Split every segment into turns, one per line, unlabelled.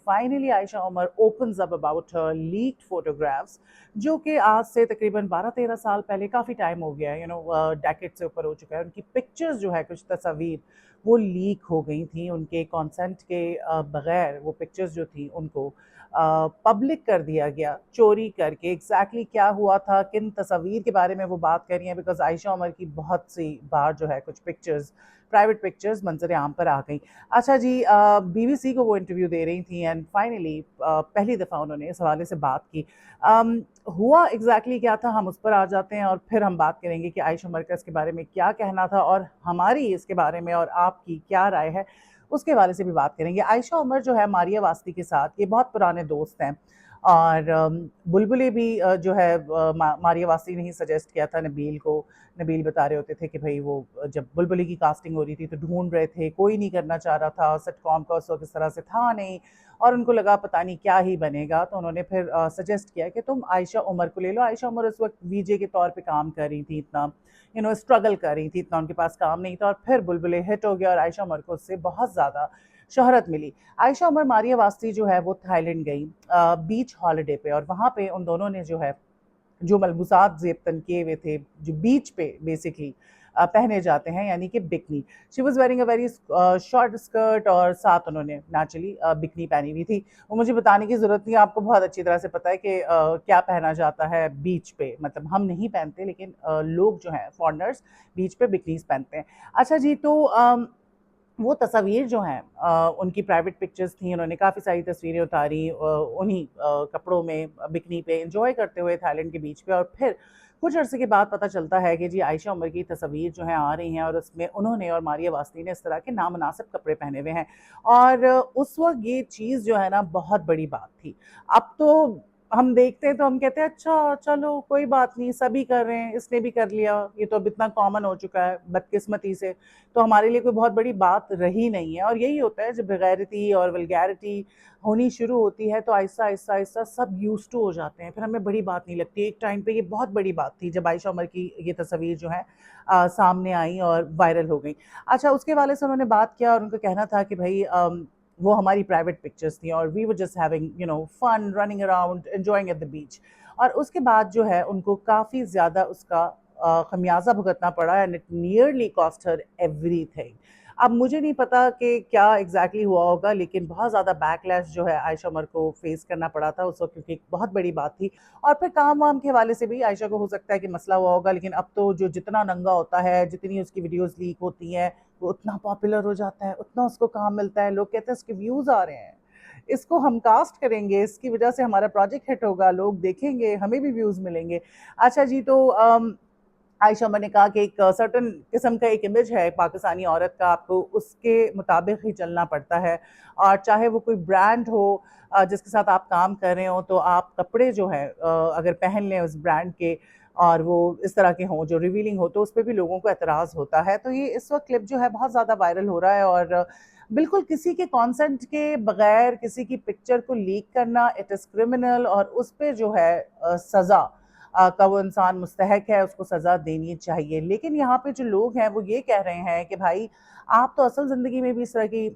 Finally Ayesha Omar opens up about her leaked photographs, जो कि आज से तकरीबन 12-13 साल पहले, काफ़ी टाइम हो गया है, डेकेड से ऊपर हो चुका है। उनकी पिक्चर्स जो है, कुछ तस्वीर वो लीक हो गई थी उनके कंसेंट के बगैर। वो पिक्चर्स जो थी उनको पब्लिक कर दिया गया चोरी करके। एग्जैक्टली क्या हुआ था, किन तस्वीर के बारे में वो बात कर रही हैं, बिकॉज आयशा उमर की बहुत सी बार जो है कुछ पिक्चर्स, प्राइवेट पिक्चर्स मंजर आम पर आ गई। अच्छा जी, बीबीसी को वो इंटरव्यू दे रही थी एंड फाइनली पहली दफ़ा उन्होंने इस हवाले से बात की। हुआ एग्जैक्टली क्या था, हम उस पर आ जाते हैं और फिर हम बात करेंगे कि आयशा उमर का इसके बारे में क्या कहना था और हमारी इसके बारे में और आपकी क्या राय है, उसके हवाले से भी बात करेंगे। आयशा उमर जो है मारिया वास्ती के साथ ये बहुत पुराने दोस्त हैं और बुलबुलें भी जो है मारिया वास्ती ने ही सजेस्ट किया था नबील को। नबील बता रहे होते थे कि भाई वो जब बुलबुली की कास्टिंग हो रही थी तो ढूंढ रहे थे, कोई नहीं करना चाह रहा था, सिटकॉम का उस वक्त इस तरह से था नहीं और उनको लगा पता नहीं क्या ही बनेगा, तो उन्होंने फिर सजेस्ट किया कि तुम आयशा उमर को ले लो। आयशा उमर उस वक्त वीजे के तौर पे काम कर रही थी, इतना स्ट्रगल कर रही थी, इतना उनके पास काम नहीं था और फिर बुलबुले हिट हो गया और आयशा उमर को उससे बहुत ज़्यादा शोहरत मिली। आयशा उमर मारिया वास्ती जो है वो थाईलैंड गई बीच हॉलिडे पे और वहाँ पे उन दोनों ने जो है जो मलबूसात ज़ेब किए हुए थे, जो बीच पे बेसिकली पहने जाते हैं, यानी कि bikini. She was wearing a very short skirt और साथ उन्होंने नेचुरली बिकनी पहनी हुई थी। वो मुझे बताने की ज़रूरत नहीं है, आपको बहुत अच्छी तरह से पता है कि क्या पहना जाता है बीच पे। मतलब हम नहीं पहनते, लेकिन लोग जो हैं फॉरनर्स बीच पे बिकनीज़ पहनते हैं। अच्छा जी, तो वो तस्वीर जो हैं उनकी प्राइवेट पिक्चर्स थी, उन्होंने काफ़ी सारी तस्वीरें उतारी उन्हीं कपड़ों में बिकनी पे एंजॉय करते हुए थाईलैंड के बीच पे। और फिर कुछ अरसे के बाद पता चलता है कि जी आयशा उमर की तस्वीर जो हैं आ रही हैं और उसमें उन्होंने और मारिया वास्ती ने इस तरह के नामुनासिब कपड़े पहने हुए हैं और उस वक्त ये चीज़ जो है ना बहुत बड़ी बात थी। अब तो हम देखते हैं तो हम कहते हैं अच्छा चलो कोई बात नहीं, सभी कर रहे हैं, इसने भी कर लिया, ये तो अब इतना कॉमन हो चुका है बदकिस्मती से, तो हमारे लिए कोई बहुत बड़ी बात रही नहीं है। और यही होता है, जब बेगैरती और वल्गैरिटी होनी शुरू होती है तो आहिस्ता आहिस्ता आहिस्ता सब यूज टू हो जाते हैं, फिर हमें बड़ी बात नहीं लगती। एक टाइम पे ये बहुत बड़ी बात थी जब आयशा उमर की ये तस्वीर जो है सामने आई और वायरल हो गई। अच्छा, उसके वाले से उन्होंने बात किया और उनका कहना था कि भाई वो हमारी प्राइवेट पिक्चर्स थी और we were just having fun running around enjoying at the beach. और उसके बाद जो है उनको काफ़ी ज़्यादा उसका खमियाजा भुगतना पड़ा and it nearly cost her everything. अब मुझे नहीं पता कि क्या एग्जैक्टली हुआ होगा, लेकिन बहुत ज़्यादा बैकलैश जो है आयशा उमर को फेस करना पड़ा था उस वक्त, क्योंकि एक बहुत बड़ी बात थी। और फिर काम वाम के हवाले से भी आयशा को हो सकता है कि मसला हुआ होगा, लेकिन अब तो जो जितना नंगा होता है, जितनी उसकी वीडियोस लीक होती हैं, वो उतना पॉपुलर हो जाता है, उतना उसको काम मिलता है। लोग कहते हैं इसके व्यूज़ आ रहे हैं, इसको हम कास्ट करेंगे, इसकी वजह से हमारा प्रोजेक्ट हिट होगा, लोग देखेंगे, हमें भी व्यूज़ मिलेंगे। अच्छा जी, तो आयशा उमर ने कहा कि एक सर्टन किस्म का एक इमेज है पाकिस्तानी औरत का, आपको उसके मुताबिक ही चलना पड़ता है। और चाहे वो कोई ब्रांड हो जिसके साथ आप काम कर रहे हो, तो आप कपड़े जो है अगर पहन लें उस ब्रांड के और वो इस तरह के हों जो रिवीलिंग हो, तो उस पर भी लोगों को एतराज़ होता है। तो ये इस वक्त क्लिप जो है बहुत ज़्यादा वायरल हो रहा है और बिल्कुल किसी के कॉन्सेंट के बगैर किसी की पिक्चर को लीक करना इट इज़ क्रिमिनल और उस पर जो है सज़ा का वो इंसान मुस्तहक है, उसको सज़ा देनी चाहिए। लेकिन यहाँ पे जो लोग हैं वो ये कह रहे हैं कि भाई आप तो असल ज़िंदगी में भी इस तरह की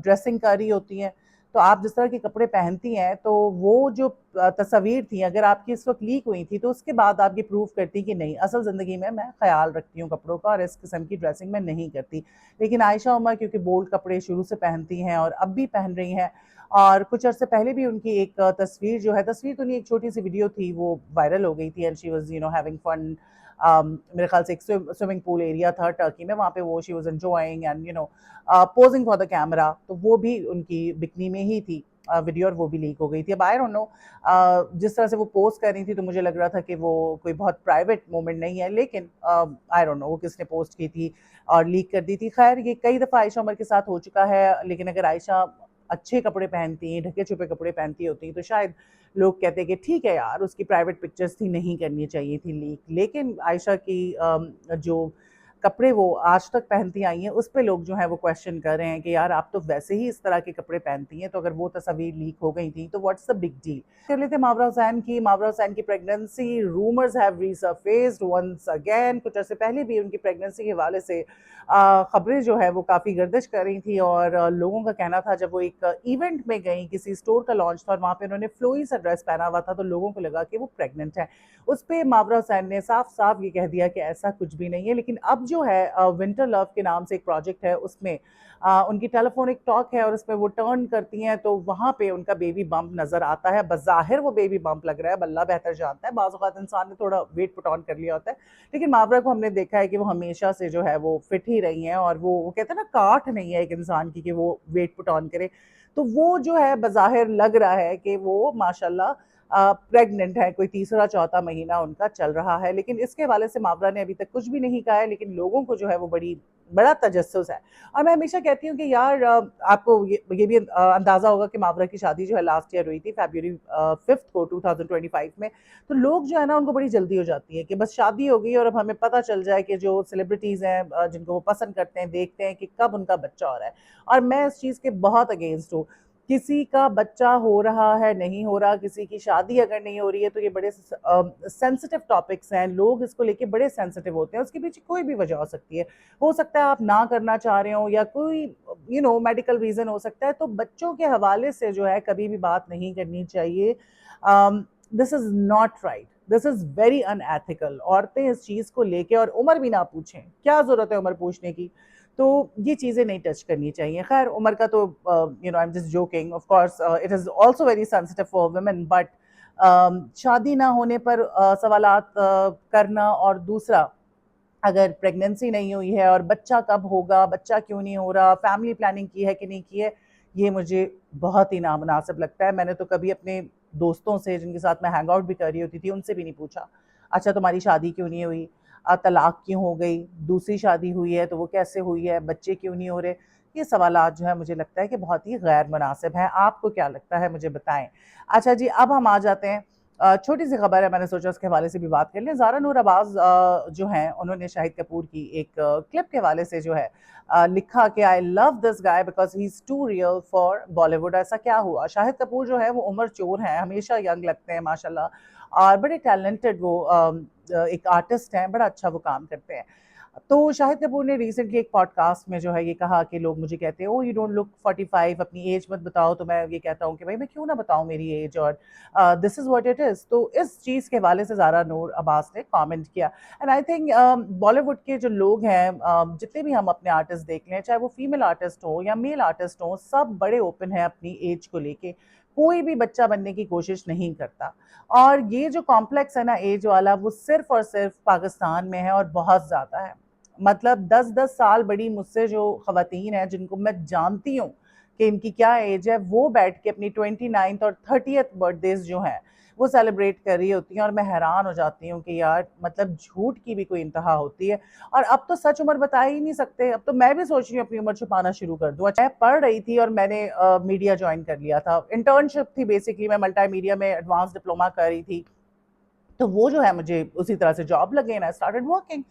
ड्रेसिंग कर रही होती हैं, तो आप जिस तरह के कपड़े पहनती हैं, तो वो जो तस्वीर थी अगर आपकी इस वक्त लीक हुई थी, तो उसके बाद आप ये प्रूव करती कि नहीं असल ज़िंदगी में मैं ख्याल रखती हूँ कपड़ों का और इस किस्म की ड्रेसिंग मैं नहीं करती। लेकिन आयशा उमर क्योंकि बोल्ड कपड़े शुरू से पहनती हैं और अब भी पहन रही हैं, और कुछ अर्से पहले भी उनकी एक तस्वीर जो है, तस्वीर तो नहीं एक छोटी सी वीडियो थी, वो वायरल हो गई थी and she was having fun. मेरे ख्याल से एक स्विमिंग पूल एरिया था टर्की में, वहाँ पे वो she was enjoying and posing for the camera, तो वो भी उनकी बिकनी में ही थी वीडियो और वो भी लीक हो गई थी। अब आई डोंट नो जिस तरह से वो पोस्ट कर रही थी तो मुझे लग रहा था कि वो कोई बहुत प्राइवेट मोमेंट नहीं है, लेकिन आई डोंट नो वो किसने पोस्ट की थी और लीक कर दी थी। खैर ये कई दफ़ा आयशा उमर के साथ हो चुका है, लेकिन अगर आयशा अच्छे कपड़े पहनती, ढके छुपे कपड़े पहनती होती, तो शायद लोग कहते कि ठीक है यार उसकी प्राइवेट पिक्चर्स थी, नहीं करनी चाहिए थी लीक। लेकिन आयशा की जो कपड़े वो आज तक पहनती आई हैं, उस पे लोग जो है वो क्वेश्चन कर रहे हैं कि यार आप तो वैसे ही इस तरह के कपड़े पहनती हैं, तो अगर वो तस्वीर लीक हो गई थी तो व्हाट्स द बिग डील। कर लेते मावरा हुसैन की pregnancy rumours have resurfaced once again. कुछ अर्से पहले भी उनकी प्रेगनेंसी के हवाले से खबरें जो है वो काफ़ी गर्दिश कर रही थी, और लोगों का कहना था जब वो एक इवेंट में गई, किसी स्टोर का लॉन्च था और वहाँ पे उन्होंने फ्लोई सा ड्रेस पहना हुआ था, तो लोगों को लगा कि वो प्रेग्नेंट है। उस पर मावरा हुसैन ने साफ साफ ये कह दिया कि ऐसा कुछ भी नहीं है। लेकिन अब जो है विंटर लव के नाम से एक प्रोजेक्ट है, उसमें उनकी टेलीफोनिक टॉक है और उसमें वो टर्न करती हैं तो वहाँ पे उनका बेबी बम्प नजर आता है। बज़ाहिर वो बेबी बम्प लग रहा है, अल्लाह बेहतर जानता है, बाज़ औक़ात इंसान ने थोड़ा वेट पुट ऑन कर लिया होता है, लेकिन मावरा को हमने देखा है कि वो हमेशा से जो है वो फिट ही रही हैं, और वो कहते हैं ना, काट नहीं है एक इंसान की कि वो वेट पुट ऑन करे। तो वो जो है बज़ाहिर लग रहा है कि वो माशाल्लाह प्रेग्नेंट है, कोई तीसरा चौथा महीना उनका चल रहा है। लेकिन इसके हवाले से मावरा ने अभी तक कुछ भी नहीं कहा है, लेकिन लोगों को जो है वो बड़ा तजस्सुस है। और मैं हमेशा कहती हूँ कि यार आपको ये भी अंदाज़ा होगा कि मावरा की शादी जो है लास्ट ईयर हुई थी, फरवरी 5 को 2025 में। तो लोग जो है ना, उनको बड़ी जल्दी हो जाती है कि बस शादी हो गई और अब हमें पता चल जाए कि जो सेलिब्रिटीज़ हैं जिनको वो पसंद करते हैं, देखते हैं कि कब उनका बच्चा हो रहा है। और मैं इस चीज़ के बहुत अगेंस्ट हूँ। किसी का बच्चा हो रहा है, नहीं हो रहा, किसी की शादी अगर नहीं हो रही है, तो ये बड़े सेंसिटिव टॉपिक्स हैं, लोग इसको लेके बड़े सेंसिटिव होते हैं। उसके पीछे कोई भी वजह हो सकती है, हो सकता है आप ना करना चाह रहे हो, या कोई मेडिकल रीज़न हो सकता है। तो बच्चों के हवाले से जो है कभी भी बात नहीं करनी चाहिए। This is not right, this is very unethical. औरतें इस चीज़ को लेके, और उम्र भी ना पूछें, क्या ज़रूरत है उम्र पूछने की, तो ये चीज़ें नहीं टच करनी चाहिए। खैर उम्र का तो I am just joking, of course it is also very sensitive for women, but शादी ना होने पर सवालात करना, और दूसरा अगर प्रेगनेंसी नहीं हुई है और बच्चा कब होगा, बच्चा क्यों नहीं हो रहा, फैमिली प्लानिंग की है कि नहीं की है, ये मुझे बहुत ही नामुनासिब लगता है। मैंने तो कभी अपने दोस्तों से जिनके साथ मैं हैंग आउट भी कर रही होती थी, उनसे भी नहीं पूछा, अच्छा तुम्हारी शादी क्यों नहीं हुई, तलाक क्यों हो गई, दूसरी शादी हुई है तो वो कैसे हुई है, बच्चे क्यों नहीं हो रहे। ये सवालात जो है मुझे लगता है कि बहुत ही गैर मुनासिब हैं। आपको क्या लगता है, मुझे बताएं। अच्छा जी, अब हम आ जाते हैं, छोटी सी खबर है, मैंने सोचा उसके हवाले से भी बात कर लें। ज़ारा नूर अब्बास जो हैं, उन्होंने शाहिद कपूर की एक क्लिप के हवाले से जो है लिखा कि I love this guy because he is too real for Bollywood. ऐसा क्या हुआ? शाहिद कपूर जो है वो उम्र चोर हैं, हमेशा यंग लगते हैं माशाल्लाह, और बड़े टैलेंटेड वो एक आर्टिस्ट हैं, बड़ा अच्छा वो काम करते हैं। तो शाहिद कपूर ने रिसेंटली एक पॉडकास्ट में जो है ये कहा कि लोग मुझे कहते हैं, ओ यू डोंट लुक 45, अपनी एज मत बताओ। तो मैं ये कहता हूँ कि भाई मैं क्यों ना बताऊँ मेरी एज, और this is what it is. तो इस चीज़ के हवाले से ज़ारा नूर अब्बास ने कमेंट किया। एंड आई थिंक बॉलीवुड के जो लोग हैं, जितने भी हम अपने आर्टिस्ट देख लें, चाहे वो फीमेल आर्टिस्ट हो या मेल आर्टिस्ट हो, सब बड़े ओपन हैं अपनी एज को लेके। कोई भी बच्चा बनने की कोशिश नहीं करता। और ये जो कॉम्प्लेक्स है ना एज वाला, वो सिर्फ और सिर्फ पाकिस्तान में है, और बहुत ज़्यादा है। मतलब 10-10 साल बड़ी मुझसे जो ख़वातीन हैं, जिनको मैं जानती हूँ कि इनकी क्या एज है, वो बैठ के अपनी 29th और 30th बर्थडेज जो हैं वो सेलिब्रेट कर रही होती हैं, और मैं हैरान हो जाती हूँ कि यार मतलब झूठ की भी कोई इंतहा होती है। और अब तो सच उम्र बता ही नहीं सकते। अब तो मैं भी सोच रही हूँ अपनी उम्र छुपाना शुरू कर दूँ। अच्छा, मैं पढ़ रही थी और मैंने मीडिया ज्वाइन कर लिया था, इंटर्नशिप थी बेसिकली, मैं मल्टी मीडिया में एडवांस डिप्लोमा कर रही थी। तो वो जो है मुझे उसी तरह से जॉब लगे, एंड आई स्टार्टेड वर्किंग।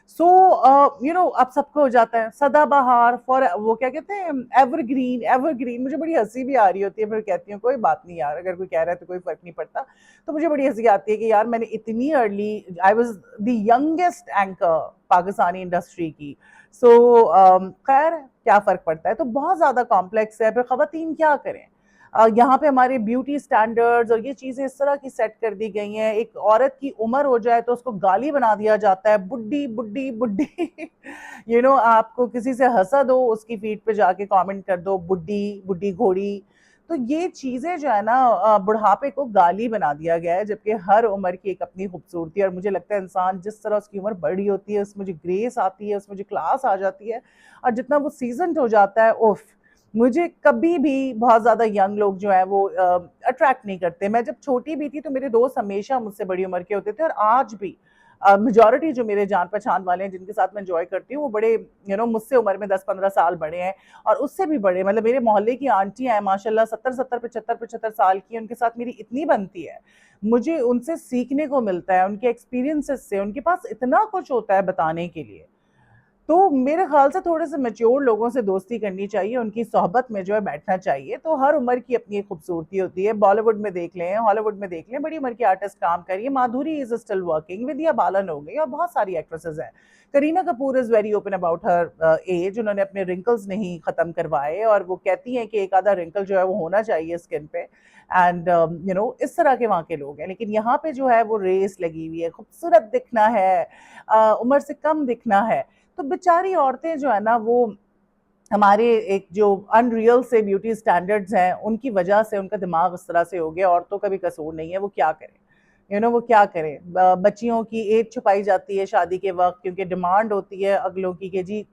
सो अब सबको हो जाता है सदाबहार, फॉर वो क्या कहते हैं, एवरग्रीन। एवरग्रीन मुझे बड़ी हंसी भी आ रही होती है, फिर कहती हूँ कोई बात नहीं यार, अगर कोई कह रहा है तो कोई फर्क नहीं पड़ता। तो मुझे बड़ी हंसी आती है कि यार मैंने इतनी early, I was the youngest anchor Pakistani industry की। सो खैर क्या फ़र्क पड़ता है। तो बहुत ज़्यादा कॉम्प्लेक्स है। फिर ख़वातीन क्या करें, यहाँ पे हमारे ब्यूटी स्टैंडर्ड्स और ये चीज़ें इस तरह की सेट कर दी गई हैं। एक औरत की उम्र हो जाए तो उसको गाली बना दिया जाता है, बुड्ढी बुड्ढी बुड्ढी। आपको किसी से हसद हो, उसकी फीड पे जाके कमेंट कर दो बुड्ढी बुड्ढी घोड़ी। तो ये चीज़ें जो है ना, बुढ़ापे को गाली बना दिया गया है, जबकि हर उम्र की एक अपनी खूबसूरती है। और मुझे लगता है इंसान जिस तरह उसकी उम्र बड़ी होती है, उसमें जो ग्रेस आती है, उसमें जो क्लास आ जाती है, और जितना वो सीजनड हो जाता है, उफ, मुझे कभी भी बहुत ज़्यादा यंग लोग जो है वो अट्रैक्ट नहीं करते। मैं जब छोटी भी थी तो मेरे दोस्त हमेशा मुझसे बड़ी उम्र के होते थे, और आज भी मेजॉरिटी जो मेरे जान पहचान वाले हैं, जिनके साथ मैं एंजॉय करती हूँ, वो बड़े मुझसे उम्र में 10-15 साल बड़े हैं, और उससे भी बड़े। मतलब मेरे मोहल्ले की आंटियां हैं माशाल्लाह, 70-70, 75-75 साल की, उनके साथ मेरी इतनी बनती है। मुझे उनसे सीखने को मिलता है, उनके एक्सपीरियंसेस से। उनके पास इतना कुछ होता है बताने के लिए। तो मेरे ख्याल से थोड़े से मैच्योर लोगों से दोस्ती करनी चाहिए, उनकी सोहबत में जो है बैठना चाहिए। तो हर उम्र की अपनी एक खूबसूरती होती है। बॉलीवुड में देख लें, हॉलीवुड में देख लें, बड़ी उम्र की आर्टिस्ट काम कर रही है। Madhuri is still working, Vidya Balan हो गई और बहुत सारी एक्ट्रेसेस हैं। Kareena Kapoor is very open about her age, उन्होंने अपने रिंकल्स नहीं खत्म करवाए और वो कहती हैं कि एक आधा रिंकल जो है वो होना चाहिए स्किन पे। एंड इस तरह के वहाँ के लोग हैं। लेकिन यहाँ पे जो है वो रेस लगी हुई है, खूबसूरत दिखना है, उम्र से कम दिखना है। तो बेचारी औरतें जो है ना वो हमारे एक जो अनरियल से ब्यूटी स्टैंडर्ड्स हैं उनकी वजह से उनका दिमाग उस तरह से हो गया। औरतों का भी कसूर नहीं है, वो क्या करें, वो क्या करें। बच्चियों की एज छुपाई जाती है शादी के वक्त, क्योंकि डिमांड होती है अगलों की कि जी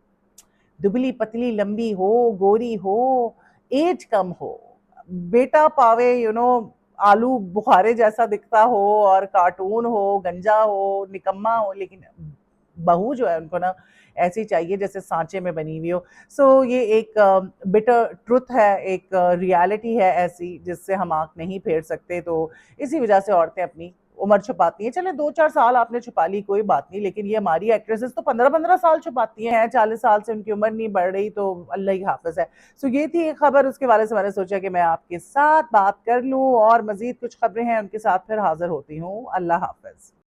दुबली पतली लंबी हो, गोरी हो, एज कम हो, बेटा पावे आलू बुखारे जैसा दिखता हो और कार्टून हो, गंजा हो, निकम्मा हो, लेकिन बहू जो है उनको ना ऐसी चाहिए जैसे सांचे में बनी हुई हो। सो ये एक बिटर ट्रुथ है, एक रियलिटी है ऐसी जिससे हम आंख नहीं फेर सकते। तो इसी वजह से औरतें अपनी उम्र छुपाती हैं। चले 2-4 साल आपने छुपा ली कोई बात नहीं, लेकिन ये हमारी एक्ट्रेसेस तो 15-15 साल छुपाती हैं। 40 साल से उनकी उम्र नहीं बढ़ रही, तो अल्लाह ही हाफिज है। सो ये थी एक खबर, उसके बारे से मैंने सोचा कि मैं आपके साथ बात कर लूं, और मजीद कुछ खबरें हैं उनके साथ फिर हाजिर होती हूँ। अल्लाह हाफिज।